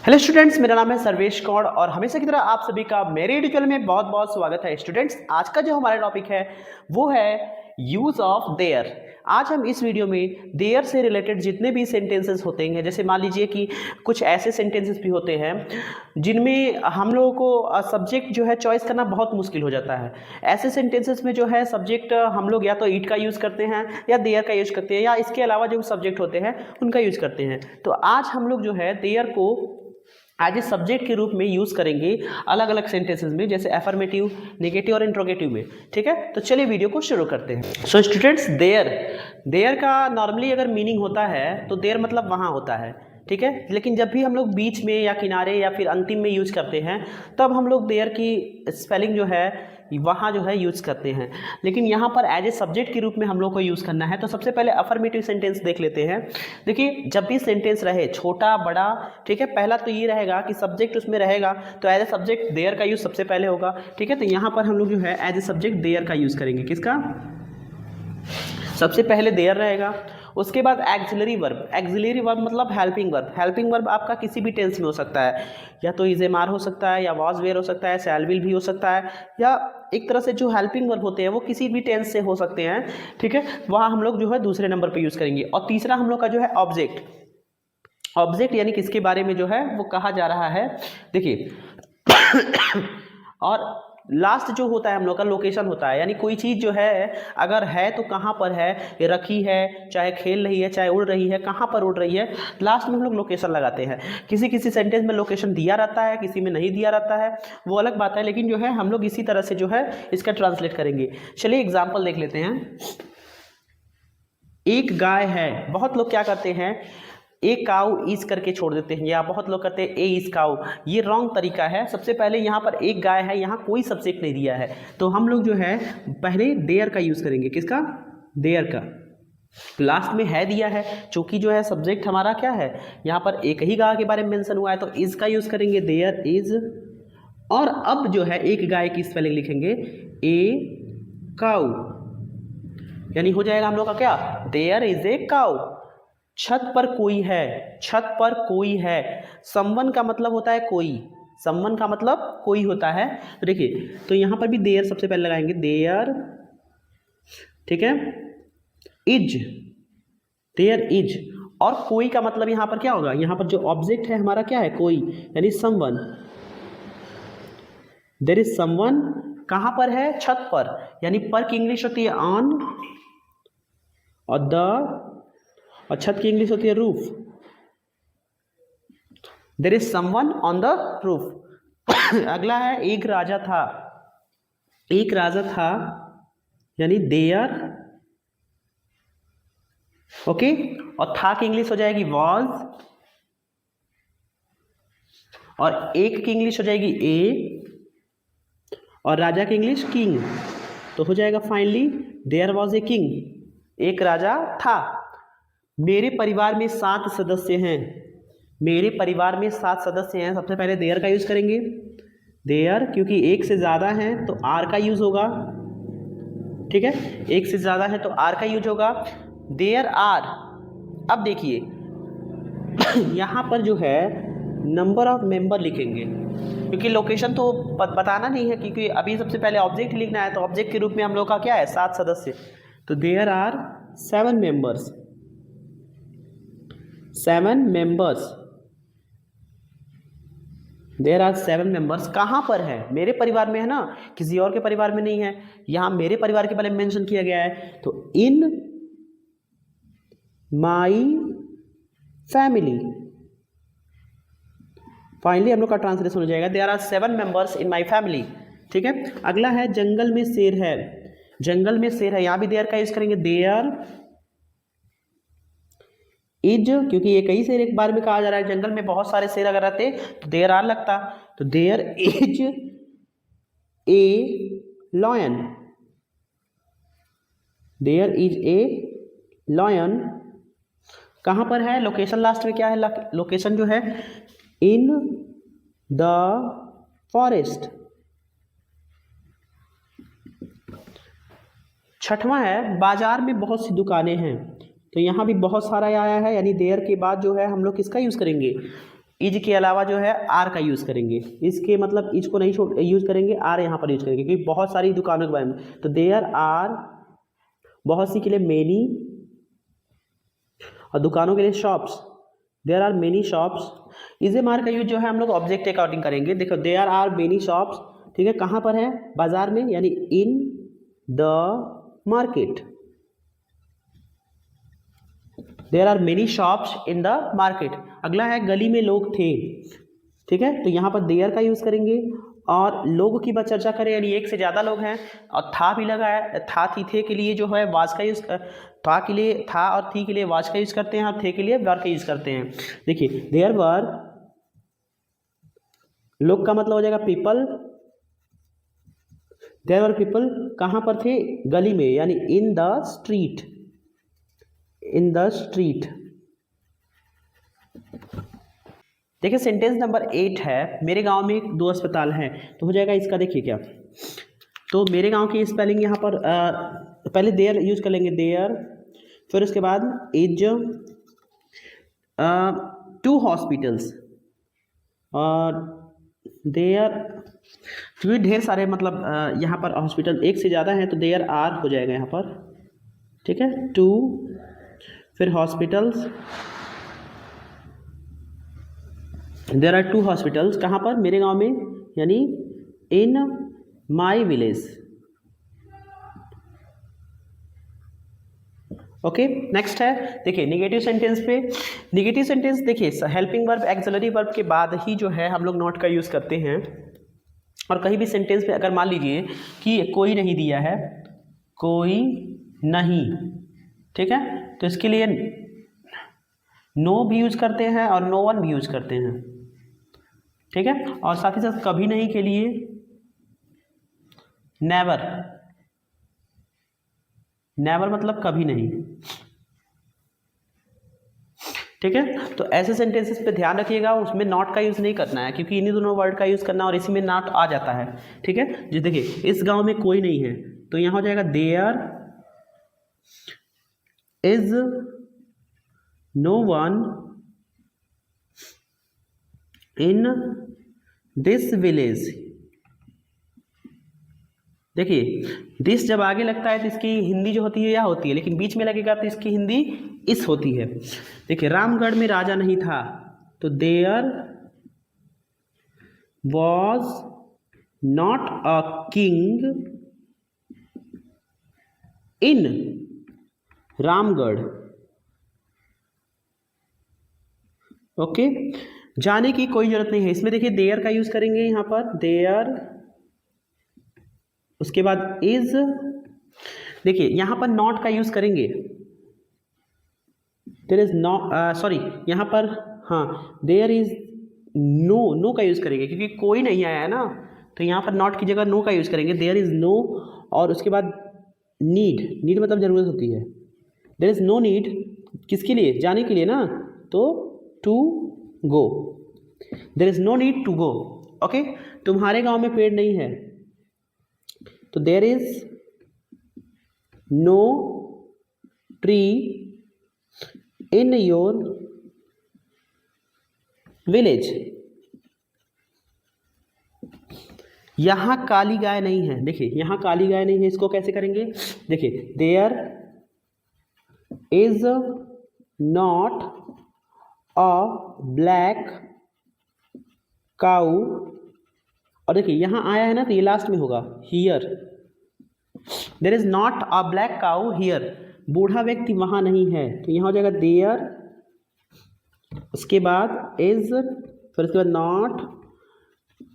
Hello students, मेरा नाम है सर्वेश कौड़ और हमेशा की तरह आप सभी का मेरे यूट्यूब चैनल में बहुत बहुत स्वागत है। स्टूडेंट्स, आज का जो हमारा टॉपिक है वो है यूज ऑफ देयर। आज हम इस वीडियो में देयर से रिलेटेड जितने भी सेंटेंसेस होते हैं, जैसे मान लीजिए कि कुछ ऐसे सेंटेंसेस भी होते हैं जिनमें हम लोगों को सब्जेक्ट जो है चॉइस करना बहुत मुश्किल हो जाता है। ऐसे सेंटेंसेस में जो है सब्जेक्ट हम लोग या तो इट का यूज़ करते हैं या देयर का यूज़ करते हैं या इसके अलावा जो सब्जेक्ट होते हैं उनका यूज़ करते हैं। तो आज हम लोग जो है देयर को एज ए सब्जेक्ट के रूप में यूज़ करेंगे अलग अलग सेंटेंसेस में, जैसे एफर्मेटिव, नेगेटिव और इंट्रोगेटिव में। ठीक है, तो चलिए वीडियो को शुरू करते हैं। सो स्टूडेंट्स, देयर का नॉर्मली अगर मीनिंग होता है तो देयर मतलब वहाँ होता है। ठीक है, लेकिन जब भी हम लोग बीच में या किनारे या फिर अंतिम में यूज करते हैं तब हम लोग देयर की स्पेलिंग जो है वहाँ जो है यूज़ करते हैं। लेकिन यहाँ पर एज ए सब्जेक्ट के रूप में हम लोग को यूज़ करना है। तो सबसे पहले अफर्मेटिव सेंटेंस देख लेते हैं। देखिए, जब भी सेंटेंस रहे छोटा बड़ा, ठीक है, पहला तो ये रहेगा कि सब्जेक्ट उसमें रहेगा तो एज ए सब्जेक्ट देयर का यूज़ सबसे पहले होगा। ठीक है, तो यहाँ पर हम लोग जो है एज ए सब्जेक्ट देयर का यूज़ करेंगे। किसका? सबसे पहले देयर रहेगा। उसके बाद एक्सिलरी वर्ब मतलब हेल्पिंग वर्ब। हेल्पिंग वर्ब आपका किसी भी टेंस में हो सकता है, या तो इज एम आर हो सकता है, या वाज वेयर हो सकता है, शैल विल भी हो सकता है, या एक तरह से जो हेल्पिंग वर्ब होते हैं वो किसी भी टेंस से हो सकते हैं। ठीक है, वहाँ हम लोग जो है दूसरे नंबर पर यूज़ करेंगे। और तीसरा हम लोग का जो है ऑब्जेक्ट यानी किसके बारे में जो है वो कहा जा रहा है, देखिए। और लास्ट जो होता है हम लोग का लोकेशन होता है, यानी कोई चीज़ जो है अगर है तो कहाँ पर है, रखी है, चाहे खेल रही है, चाहे उड़ रही है, कहाँ पर उड़ रही है, लास्ट में हम लोग लोकेशन लगाते हैं। किसी किसी सेंटेंस में लोकेशन दिया रहता है, किसी में नहीं दिया रहता है, वो अलग बात है, लेकिन जो है हम लोग इसी तरह से जो है इसका ट्रांसलेट करेंगे। चलिए एग्जाम्पल देख लेते हैं। एक गाय है, बहुत लोग क्या करते हैं, ए काऊ इज करके छोड़ देते हैं, या बहुत लोग करते हैं ए इज काऊ। ये रॉन्ग तरीका है। सबसे पहले यहाँ पर एक गाय है, यहाँ कोई सब्जेक्ट नहीं दिया है, तो हम लोग जो है पहले देयर का यूज़ करेंगे। किसका? देयर का। लास्ट में है दिया है, चूंकि जो है सब्जेक्ट हमारा क्या है, यहाँ पर एक ही गाय के बारे में मेंशन हुआ है तो इज का यूज़ करेंगे, देयर इज। और अब जो है एक गाय की स्पेलिंग लिखेंगे ए काऊ, यानी हो जाएगा हम लोग का क्या, देयर इज ए काऊ। छत पर कोई है, छत पर कोई है। समवन का मतलब होता है कोई, समवन का मतलब कोई होता है। तो देखिए, तो यहाँ पर भी देयर सबसे पहले लगाएंगे, देयर। ठीक है, इज, देयर इज। और कोई का मतलब यहाँ पर क्या होगा, यहाँ पर जो ऑब्जेक्ट है हमारा क्या है, कोई, यानी समवन। देयर इज समवन कहाँ पर है, छत पर, यानी पर की इंग्लिश होती है ऑन, और द, और छत की इंग्लिश होती है roof. There is someone on the roof. अगला है एक राजा था, एक राजा था, यानी देयर। ओके, और था की इंग्लिश हो जाएगी वॉज, और एक की इंग्लिश हो जाएगी ए, और राजा की इंग्लिश किंग। तो हो जाएगा finally there was a king, एक राजा था। मेरे परिवार में 7 सदस्य हैं, मेरे परिवार में 7 सदस्य हैं। सबसे पहले देयर का यूज़ करेंगे, देयर, क्योंकि एक से ज़्यादा हैं तो आर का यूज़ होगा। ठीक है, एक से ज़्यादा है तो आर का यूज होगा, देयर आर। अब देखिए यहाँ पर जो है नंबर ऑफ मेंबर लिखेंगे, क्योंकि लोकेशन तो बताना नहीं है, क्योंकि अभी सबसे पहले ऑब्जेक्ट लिखना है। तो ऑब्जेक्ट के रूप में हम लोग का क्या है, 7 सदस्य। तो there are 7 members, 7 members, there are 7 members. कहाँ पर है, मेरे परिवार में है ना, किसी और के परिवार में नहीं है। यहाँ मेरे परिवार के बारे में मेंशन किया गया है, तो इन माई फैमिली। फाइनली हम लोग का ट्रांसलेशन हो जाएगा, there are 7 members in my family. ठीक है, अगला है जंगल में शेर है, जंगल में शेर है, यहाँ भी देयर का यूज करेंगे, देयर इज, क्योंकि ये कई शेर एक बार में कहा जा रहा है, जंगल में बहुत सारे शेर अगर रहते तो देयर आर लगता। तो there is a lion, there is a lion. कहाँ पर है, लोकेशन लास्ट में क्या है, लोकेशन जो है इन द फॉरेस्ट। छठवां है बाजार में बहुत सी दुकानें हैं, तो यहाँ भी बहुत सारा आया है, यानी देयर के बाद जो है हम लोग किसका यूज़ करेंगे, इज के अलावा जो है आर का यूज़ करेंगे, इसके मतलब इज को नहीं यूज़ करेंगे, आर यहाँ पर यूज़ करेंगे, क्योंकि बहुत सारी दुकानों के बारे में। तो देयर आर बहुत सी के लिए मेनी, और दुकानों के लिए shops, there are many shops. Is a मार का यूज जो है हम लोग ऑब्जेक्ट अकॉर्डिंग करेंगे। देखो देयर आर मेनी शॉप्स, ठीक है, कहाँ पर है, बाजार में, यानी in the market. There are many shops in the market. अगला है गली में लोग थे, ठीक है, तो यहाँ पर देयर का यूज़ करेंगे। और लोग की बात चर्चा करें, यानी एक से ज़्यादा लोग हैं, और था भी लगा है, था थी थे के लिए जो है वाज का यूज़, था के लिए था और थी के लिए वाज का यूज़ करते हैं, और थे के लिए वर का यूज़ करते हैं। देखिए देयर वर, लोग का मतलब हो जाएगा पीपल, देयर वर पीपल, कहाँ पर थे, गली में, यानी in the street, in the street. देखिए सेंटेंस नंबर 8 है, मेरे गांव में 2 अस्पताल हैं, तो हो जाएगा इसका, देखिए क्या, तो मेरे गांव की स्पेलिंग यहाँ पर पहले देयर यूज कर लेंगे, देयर, फिर उसके बाद इज 2 हॉस्पिटल्स, और देयर, क्योंकि ढेर सारे मतलब यहाँ पर हॉस्पिटल एक से ज़्यादा हैं, तो देयर आर हो जाएगा यहाँ पर, ठीक है, 2, फिर हॉस्पिटल्स, देयर आर 2 हॉस्पिटल्स, कहाँ पर, मेरे गांव में, यानी इन माई विलेज। ओके, नेक्स्ट है, देखिए निगेटिव सेंटेंस पे। निगेटिव सेंटेंस देखिए हेल्पिंग वर्ब एक्सिलरी वर्ब के बाद ही जो है हम लोग नॉट का यूज़ करते हैं। और कहीं भी सेंटेंस पे अगर मान लीजिए कि कोई नहीं दिया है, कोई नहीं, ठीक है, तो इसके लिए नो भी यूज करते हैं और नो वन भी यूज करते हैं, ठीक है, और साथ ही साथ कभी नहीं के लिए नेवर, नेवर मतलब कभी नहीं, ठीक है। तो ऐसे सेंटेंसेस पे ध्यान रखिएगा, उसमें नॉट का यूज़ नहीं करना है, क्योंकि इन्हीं दोनों वर्ड का यूज़ करना और इसी में नॉट आ जाता है, ठीक है। जी देखिए इस गांव में कोई नहीं है, तो यहाँ हो जाएगा there is no one in this village. देखिए दिस जब आगे लगता है तो इसकी हिंदी जो होती है या होती है, लेकिन बीच में लगेगा तो इसकी हिंदी इस होती है। देखिए रामगढ़ में राजा नहीं था, तो there was not a king in Ramgarh. Okay, जाने की कोई जरूरत नहीं है, इसमें देखिए देयर का यूज करेंगे यहाँ पर, देयर, उसके बाद इज, देखिए यहाँ पर नॉट का यूज करेंगे, देयर इज नॉट, सॉरी यहाँ पर, हाँ देयर इज नो, नो का यूज करेंगे क्योंकि कोई नहीं आया है ना, तो यहाँ पर नॉट की जगह नो का यूज करेंगे, देयर इज नो, और उसके बाद नीड, नीड मतलब जरूरत होती है, देयर इज नो नीड किसके लिए, जाने के लिए ना, तो to go, there is no need to go. Okay, तुम्हारे गांव में पेड़ नहीं है, तो there is no tree in your village. यहां काली गाय नहीं है, देखिए यहां काली गाय नहीं है, इसको कैसे करेंगे, देखिए there is not a black cow, और देखिए यहां आया है ना तो ये लास्ट में होगा here, there is not a black cow here, बूढ़ा व्यक्ति वहां नहीं है, तो यहाँ हो जाएगा देयर, उसके बाद इज, फिर उसके बाद नॉट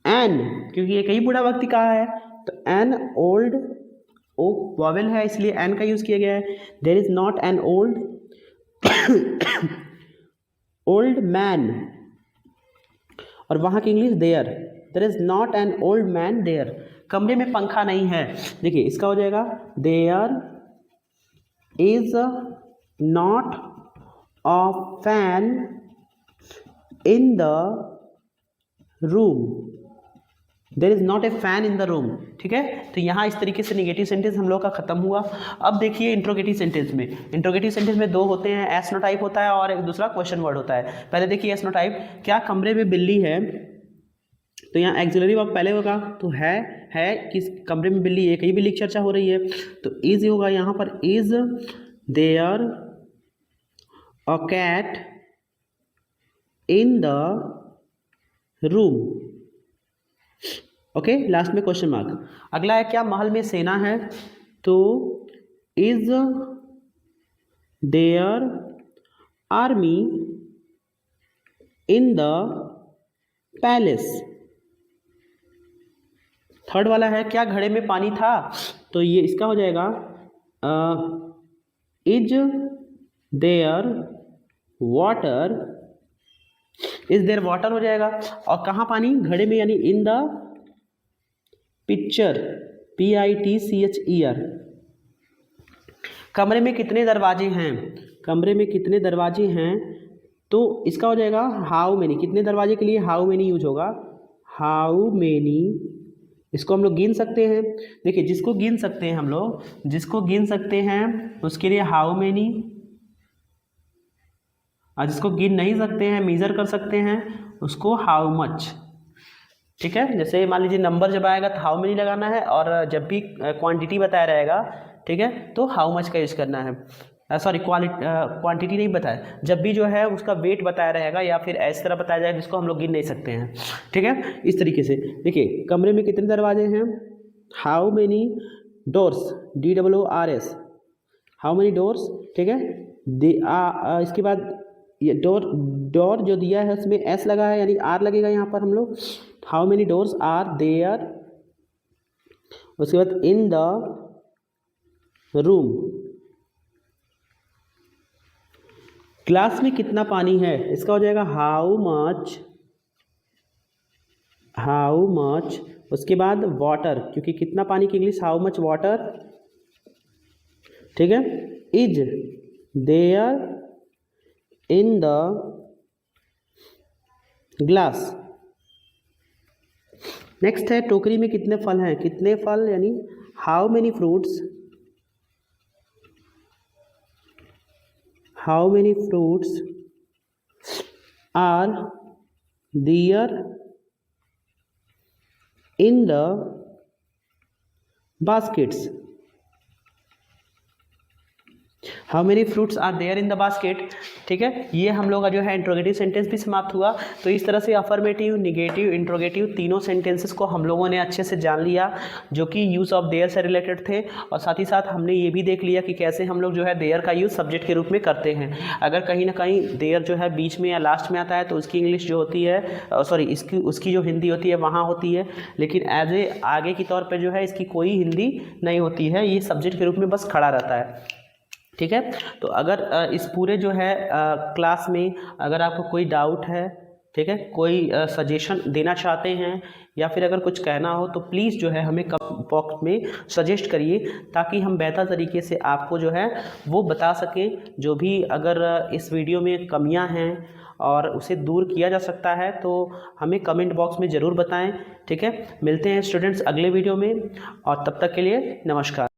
एन, क्योंकि एक ही बूढ़ा व्यक्ति कहा है, तो एन ओल्ड, ओ वॉवेल है इसलिए एन का यूज किया गया है, there is not an old old man, और वहां की English there, there is not an old man there, कमरे में पंखा नहीं है, देखिए इसका हो जाएगा there is not a fan in the room, there is not a fan in the room. ठीक है, तो यहाँ इस तरीके से निगेटिव सेंटेंस हम लोग का खत्म हुआ। अब देखिए इंट्रोगेटिव सेंटेंस में, इंट्रोगेटिव सेंटेंस में दो होते हैं, एस नो टाइप होता है और एक दूसरा क्वेश्चन वर्ड होता है। पहले देखिए एस नो टाइप, क्या कमरे में बिल्ली है, तो यहाँ एक्सिलरी वर्ब पहले होगा, तो है किस कमरे में बिल्ली, एक ही बिल्ली की चर्चा हो रही है, तो इज होगा यहाँ पर, is there a cat in the room. Okay, last में क्वेश्चन मार्क। अगला है क्या महल में सेना है, तो is there army in the palace. Third वाला है क्या घड़े में पानी था, तो ये इसका हो जाएगा is there water, is there water हो जाएगा। और कहाँ पानी, घड़े में, यानी इन द पिक्चर, PITCHER। कमरे में कितने दरवाजे हैं, कमरे में कितने दरवाजे हैं, तो इसका हो जाएगा हाउ मेनी, कितने दरवाजे के लिए हाउ मेनी यूज होगा, हाउ मेनी। इसको हम लोग गिन सकते हैं, देखिए जिसको गिन सकते हैं हम लोग, जिसको गिन सकते हैं उसके लिए हाउ मेनी, और जिसको गिन नहीं सकते हैं, मेजर कर सकते हैं, उसको हाउ मच। ठीक है, जैसे मान लीजिए नंबर जब आएगा तो हाउ मेनी लगाना है, और जब भी क्वांटिटी बताया रहेगा, ठीक है, तो हाउ मच का यूज करना है। सॉरी, क्वांटिटी नहीं बताया, जब भी जो है उसका वेट बताया रहेगा या फिर इस तरह बताया जाएगा जिसको हम लोग गिन नहीं सकते हैं। ठीक है, इस तरीके से देखिए कमरे में कितने दरवाजे हैं, how many doors, DOORS, how many doors. ठीक है, इसके बाद ये डोर जो दिया है उसमें एस लगा है, यानी आर लगेगा यहाँ पर हम लोग, how many doors are there. उसके बाद इन द रूम, ग्लास में कितना पानी है, इसका हो जाएगा हाउ मच। उसके बाद वाटर, क्योंकि कितना पानी की इंग्लिश हाउ मच वाटर। ठीक है, is there in the glass. Next है टोकरी में कितने फल हैं, कितने फल, यानी how many fruits, how many fruits are there in the baskets, how many fruits are there in the basket. ठीक है, ये हम लोग का जो है इंट्रोगेटिव सेंटेंस भी समाप्त हुआ। तो इस तरह से अफर्मेटिव, निगेटिव, इंट्रोगेटिव तीनों सेंटेंसेस को हम लोगों ने अच्छे से जान लिया, जो कि यूज़ ऑफ देयर से रिलेटेड थे, और साथ ही साथ हमने ये भी देख लिया कि कैसे हम लोग जो है देयर का यूज़ सब्जेक्ट के रूप में करते हैं। अगर कहीं ना कहीं देयर जो है बीच में या लास्ट में आता है तो उसकी इंग्लिश जो होती है, सॉरी उसकी जो हिंदी होती है वहाँ होती है, लेकिन एज ए आगे की तौर पर जो है इसकी कोई हिंदी नहीं होती है, ये सब्जेक्ट के रूप में बस खड़ा रहता है। ठीक है, तो अगर इस पूरे जो है क्लास में अगर आपको कोई डाउट है, ठीक है, कोई सजेशन देना चाहते हैं या फिर अगर कुछ कहना हो तो प्लीज़ जो है हमें कमेंट बॉक्स में सजेस्ट करिए, ताकि हम बेहतर तरीके से आपको जो है वो बता सकें। जो भी अगर इस वीडियो में कमियां हैं और उसे दूर किया जा सकता है तो हमें कमेंट बॉक्स में ज़रूर बताएं। ठीक है, मिलते हैं स्टूडेंट्स अगले वीडियो में, और तब तक के लिए नमस्कार।